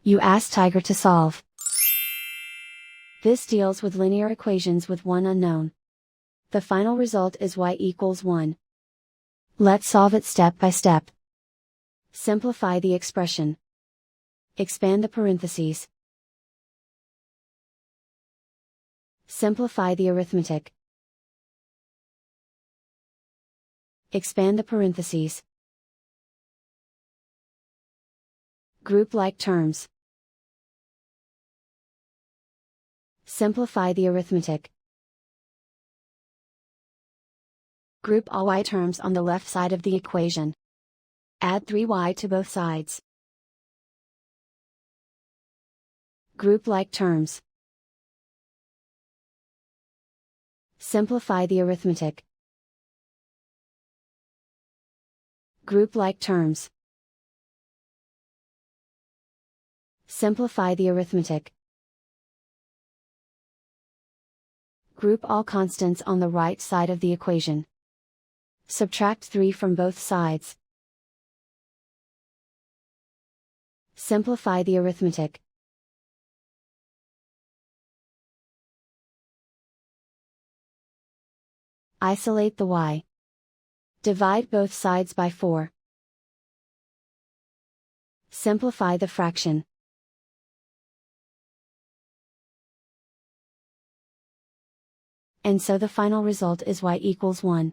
You ask Tiger to solve. This deals with linear equations with one unknown. The final result is y equals 1. Let's solve it step by step. Simplify the expression. Expand the parentheses. Simplify the arithmetic. Expand the parentheses. Group like terms. Simplify the arithmetic. Group all y terms on the left side of the equation. Add 3y to both sides. Group like terms. Simplify the arithmetic. Group like terms. Simplify the arithmetic. Group all constants on the right side of the equation. Subtract 3 from both sides. Simplify the arithmetic. Isolate the y. Divide both sides by 4. Simplify the fraction. And so the final result is y equals 1.